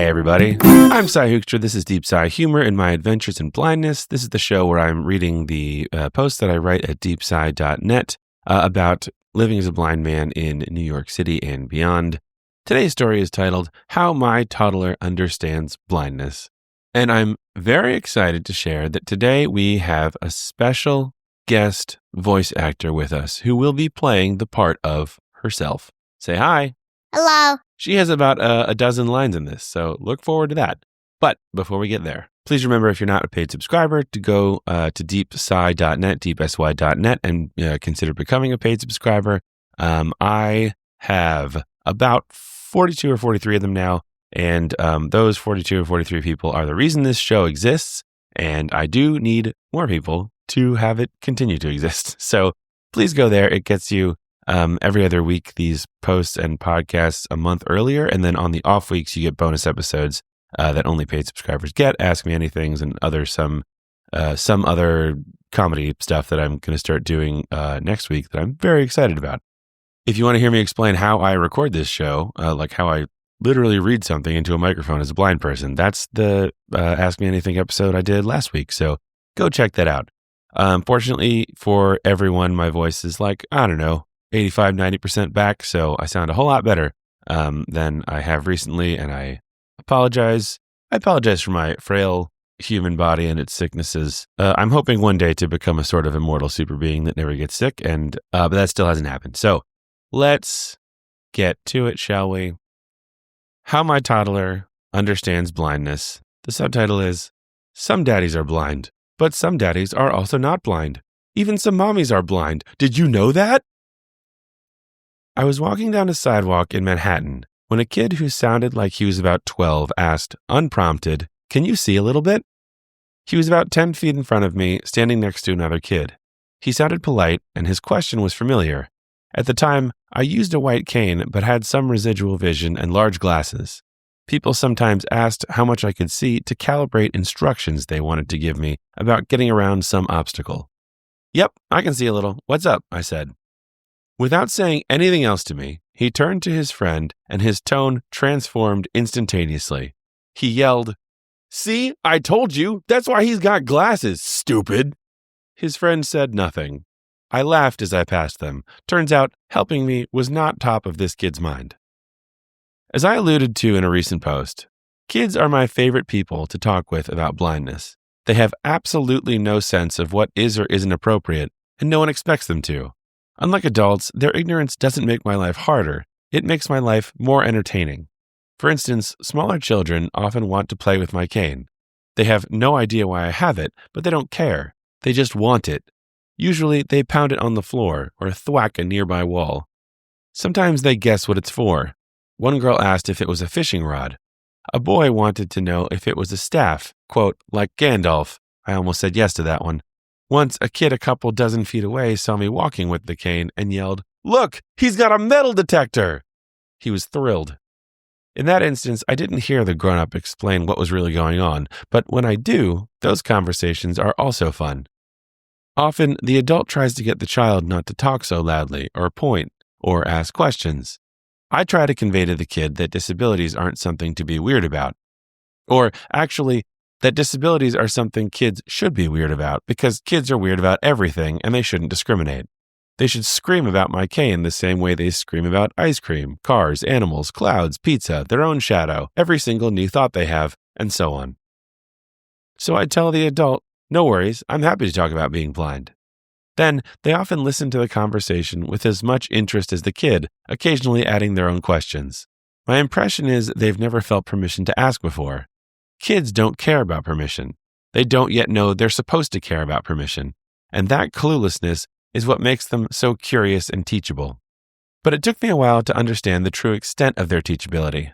everybody. I'm Cy Hoekstra. This is Deep Cy Humor in My Adventures in Blindness. This is the show where I'm reading the posts that I write at deepsci.net about living as a blind man in New York City and beyond. Today's story is titled, How My Toddler Understands Blindness. And I'm very excited to share that today we have a special guest voice actor with us who will be playing the part of herself. Say hi. Hello. She has about a dozen lines in this, so look forward to that. But before we get there, please remember if you're not a paid subscriber to go to deepsci.net, deepsy.net, and consider becoming a paid subscriber. I have about 42 or 43 of them now, and those 42 or 43 people are the reason this show exists, and I do need more people to have it continue to exist. So please go there. It gets you every other week, these posts and podcasts a month earlier. And then on the off weeks, you get bonus episodes that only paid subscribers get. Ask Me Anythings and some other comedy stuff that I'm going to start doing next week that I'm very excited about. If you want to hear me explain how I record this show, like how I literally read something into a microphone as a blind person, that's the Ask Me Anything episode I did last week. So go check that out. Fortunately for everyone, my voice is like, I don't know, 85, 90% back, so I sound a whole lot better than I have recently, and I apologize. I apologize for my frail human body and its sicknesses. I'm hoping one day to become a sort of immortal super being that never gets sick, and but that still hasn't happened. So let's get to it, shall we? How My Toddler Understands Blindness. The subtitle is, Some daddies are blind, but some daddies are also not blind. Even some mommies are blind. Did you know that? I was walking down a sidewalk in Manhattan when a kid who sounded like he was about 12 asked, unprompted, "Can you see a little bit?" He was about 10 feet in front of me, standing next to another kid. He sounded polite, and his question was familiar. At the time, I used a white cane but had some residual vision and large glasses. People sometimes asked how much I could see to calibrate instructions they wanted to give me about getting around some obstacle. "Yep, I can see a little. What's up?" I said. Without saying anything else to me, he turned to his friend and his tone transformed instantaneously. He yelled, "See, I told you, that's why he's got glasses, stupid." His friend said nothing. I laughed as I passed them. Turns out, helping me was not top of this kid's mind. As I alluded to in a recent post, kids are my favorite people to talk with about blindness. They have absolutely no sense of what is or isn't appropriate, and no one expects them to. Unlike adults, their ignorance doesn't make my life harder. It makes my life more entertaining. For instance, smaller children often want to play with my cane. They have no idea why I have it, but they don't care. They just want it. Usually, they pound it on the floor or thwack a nearby wall. Sometimes they guess what it's for. One girl asked if it was a fishing rod. A boy wanted to know if it was a staff, quote, like Gandalf. I almost said yes to that one. Once, a kid a couple dozen feet away saw me walking with the cane and yelled, "Look, he's got a metal detector!" He was thrilled. In that instance, I didn't hear the grown-up explain what was really going on, but when I do, those conversations are also fun. Often, the adult tries to get the child not to talk so loudly, or point, or ask questions. I try to convey to the kid that disabilities aren't something to be weird about. Or, actually, that disabilities are something kids should be weird about, because kids are weird about everything and they shouldn't discriminate. They should scream about my cane the same way they scream about ice cream, cars, animals, clouds, pizza, their own shadow, every single new thought they have, and so on. So I tell the adult, no worries, I'm happy to talk about being blind. Then they often listen to the conversation with as much interest as the kid, occasionally adding their own questions. My impression is they've never felt permission to ask before. Kids don't care about permission. They don't yet know they're supposed to care about permission. And that cluelessness is what makes them so curious and teachable. But it took me a while to understand the true extent of their teachability.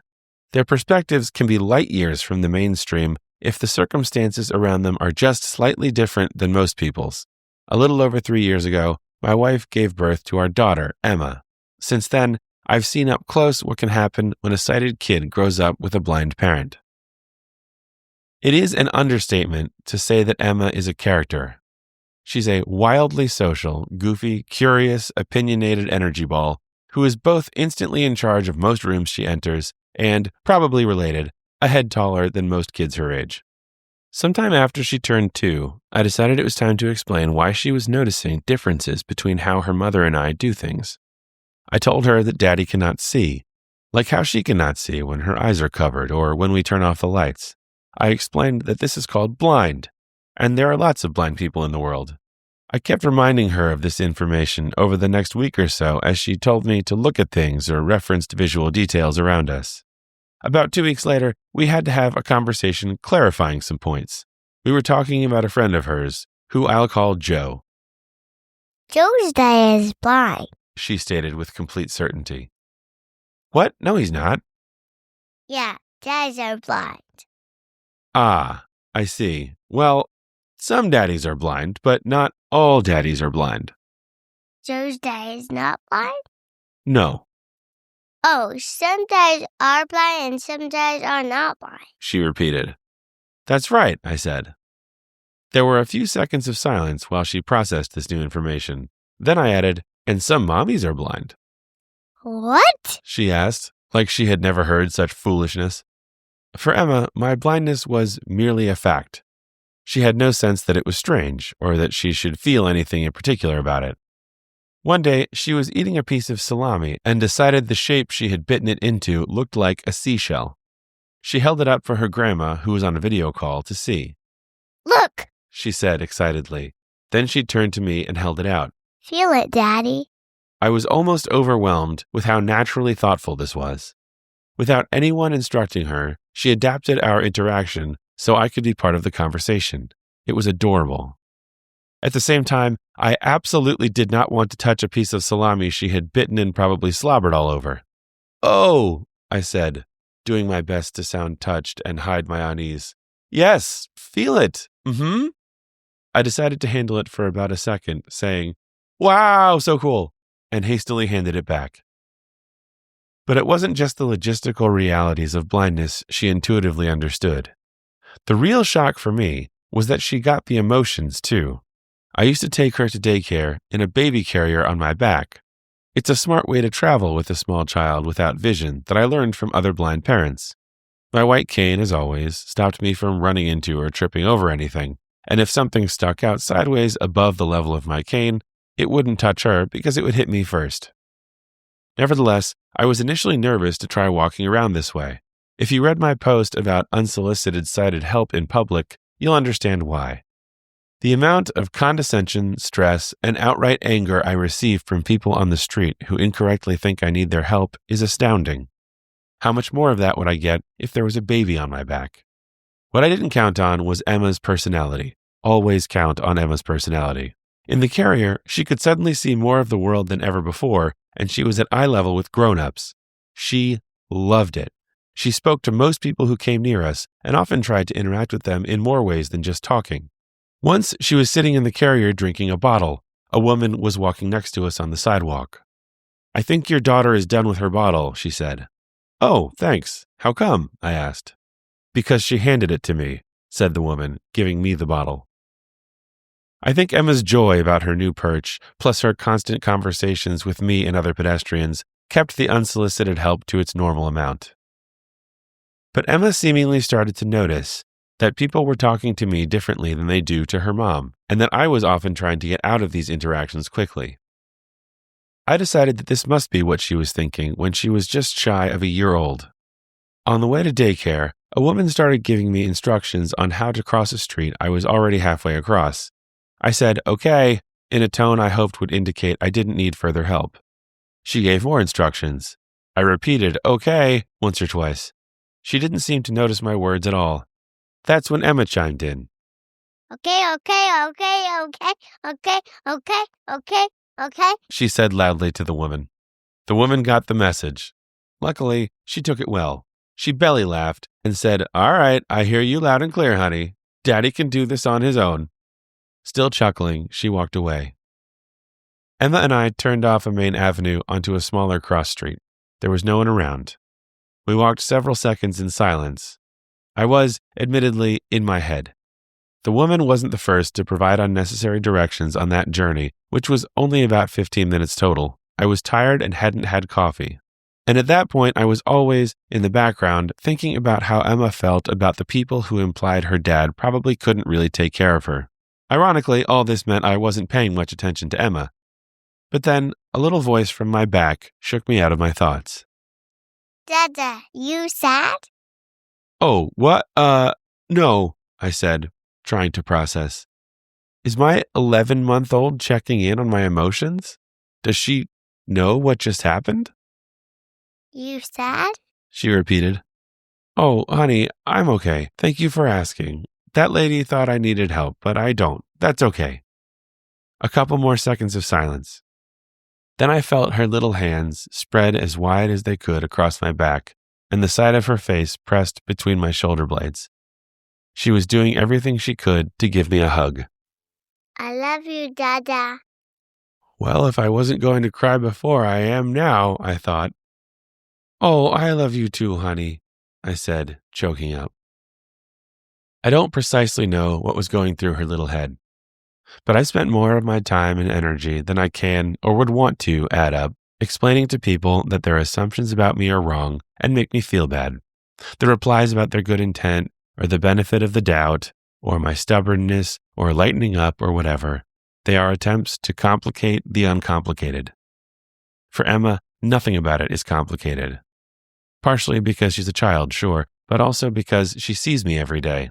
Their perspectives can be light years from the mainstream if the circumstances around them are just slightly different than most people's. A little over 3 years ago, my wife gave birth to our daughter, Emma. Since then, I've seen up close what can happen when a sighted kid grows up with a blind parent. It is an understatement to say that Emma is a character. She's a wildly social, goofy, curious, opinionated energy ball who is both instantly in charge of most rooms she enters and, probably related, a head taller than most kids her age. Sometime after she turned 2, I decided it was time to explain why she was noticing differences between how her mother and I do things. I told her that Daddy cannot see, like how she cannot see when her eyes are covered or when we turn off the lights. I explained that this is called blind, and there are lots of blind people in the world. I kept reminding her of this information over the next week or so as she told me to look at things or referenced visual details around us. About 2 weeks later, we had to have a conversation clarifying some points. We were talking about a friend of hers, who I'll call Joe. Joe's dad is blind, She stated with complete certainty. What? No, he's not. Yeah, dads are blind. Ah, I see. Well, some daddies are blind, but not all daddies are blind. Joe's dad is not blind? No, Oh, some dads are blind and some dads are not blind. she repeated. That's right, I said. There were a few seconds of silence while she processed this new information. Then I added, and some mommies are blind. What? She asked, like she had never heard such foolishness. For Emma, my blindness was merely a fact. She had no sense that it was strange or that she should feel anything in particular about it. One day, she was eating a piece of salami and decided the shape she had bitten it into looked like a seashell. She held it up for her grandma, who was on a video call, to see. Look! She said excitedly. Then she turned to me and held it out. Feel it, Daddy. I was almost overwhelmed with how naturally thoughtful this was. Without anyone instructing her, she adapted our interaction so I could be part of the conversation. It was adorable. At the same time, I absolutely did not want to touch a piece of salami she had bitten and probably slobbered all over. Oh, I said, doing my best to sound touched and hide my unease. Yes, feel it. I decided to handle it for about a second, saying, wow, so cool, and hastily handed it back. But it wasn't just the logistical realities of blindness she intuitively understood. The real shock for me was that she got the emotions, too. I used to take her to daycare in a baby carrier on my back. It's a smart way to travel with a small child without vision that I learned from other blind parents. My white cane, as always, stopped me from running into or tripping over anything, and if something stuck out sideways above the level of my cane, it wouldn't touch her because it would hit me first. Nevertheless, I was initially nervous to try walking around this way. If you read my post about unsolicited sighted help in public, you'll understand why. The amount of condescension, stress, and outright anger I receive from people on the street who incorrectly think I need their help is astounding. How much more of that would I get if there was a baby on my back? What I didn't count on was Emma's personality. Always count on Emma's personality. In the carrier, she could suddenly see more of the world than ever before, and she was at eye level with grown-ups. She loved it. She spoke to most people who came near us and often tried to interact with them in more ways than just talking. Once she was sitting in the carrier drinking a bottle. A woman was walking next to us on the sidewalk. I think your daughter is done with her bottle, she said. Oh, thanks. How come? I asked. Because she handed it to me, said the woman, giving me the bottle. I think Emma's joy about her new perch, plus her constant conversations with me and other pedestrians, kept the unsolicited help to its normal amount. But Emma seemingly started to notice that people were talking to me differently than they do to her mom, and that I was often trying to get out of these interactions quickly. I decided that this must be what she was thinking when she was just shy of a year old. On the way to daycare, a woman started giving me instructions on how to cross a street I was already halfway across. I said, okay, in a tone I hoped would indicate I didn't need further help. She gave more instructions. I repeated, okay, once or twice. She didn't seem to notice my words at all. That's when Emma chimed in. Okay, She said loudly to the woman. The woman got the message. Luckily, she took it well. She belly laughed and said, all right, I hear you loud and clear, honey. Daddy can do this on his own. Still chuckling, she walked away. Emma and I turned off a main avenue onto a smaller cross street. There was no one around. We walked several seconds in silence. I was, admittedly, in my head. The woman wasn't the first to provide unnecessary directions on that journey, which was only about 15 minutes total. I was tired and hadn't had coffee. And at that point, I was always in the background thinking about how Emma felt about the people who implied her dad probably couldn't really take care of her. Ironically, all this meant I wasn't paying much attention to Emma. But then a little voice from my back shook me out of my thoughts. Dada, you sad? Oh, what? No, I said, trying to process. Is my 11-month-old checking in on my emotions? Does she know what just happened? You sad? She repeated. Oh, honey, I'm okay. Thank you for asking. That lady thought I needed help, but I don't. That's okay. A couple more seconds of silence. Then I felt her little hands spread as wide as they could across my back, and the side of her face pressed between my shoulder blades. She was doing everything she could to give me a hug. I love you, Dada. Well, if I wasn't going to cry before, I am now, I thought. Oh, I love you too, honey, I said, choking up. I don't precisely know what was going through her little head, but I spent more of my time and energy than I can or would want to add up, explaining to people that their assumptions about me are wrong and make me feel bad. The replies about their good intent or the benefit of the doubt or my stubbornness or lightening up or whatever, they are attempts to complicate the uncomplicated. For Emma, nothing about it is complicated. Partially because she's a child, sure, but also because she sees me every day.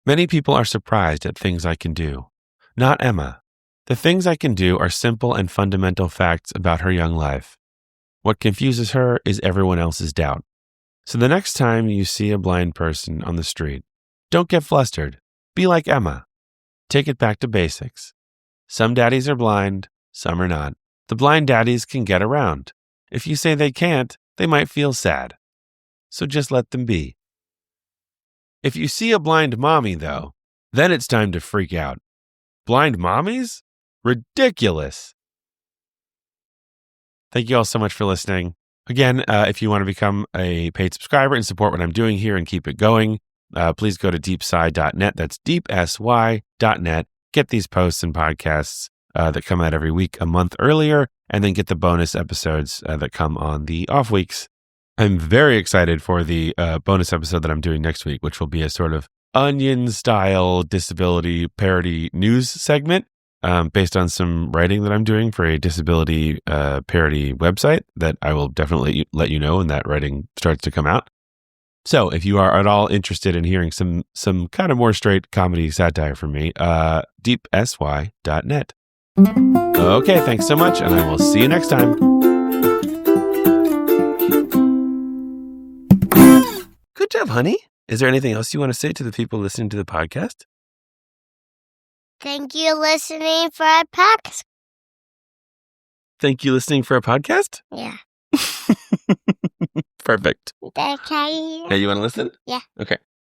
Many people are surprised at things I can do. Not Emma. The things I can do are simple and fundamental facts about her young life. What confuses her is everyone else's doubt. So the next time you see a blind person on the street, don't get flustered. Be like Emma. Take it back to basics. Some daddies are blind, some are not. The blind daddies can get around. If you say they can't, they might feel sad. So just let them be. If you see a blind mommy, though, then it's time to freak out. Blind mommies? Ridiculous. Thank you all so much for listening. Again, if you want to become a paid subscriber and support what I'm doing here and keep it going, please go to deepsy.net. That's deepsy.net. Get these posts and podcasts that come out every week a month earlier, and then get the bonus episodes that come on the off weeks. I'm very excited for the bonus episode that I'm doing next week, which will be a sort of Onion-style disability parody news segment based on some writing that I'm doing for a disability parody website that I will definitely let you know when that writing starts to come out. So if you are at all interested in hearing some kind of more straight comedy satire from me, deepsy.net. Okay, thanks so much, and I will see you next time. Good job, honey. Is there anything else you want to say to the people listening to the podcast? Thank you listening for our podcast. Thank you listening for a podcast? Yeah. Perfect. Okay. Yeah, you want to listen? Yeah. Okay.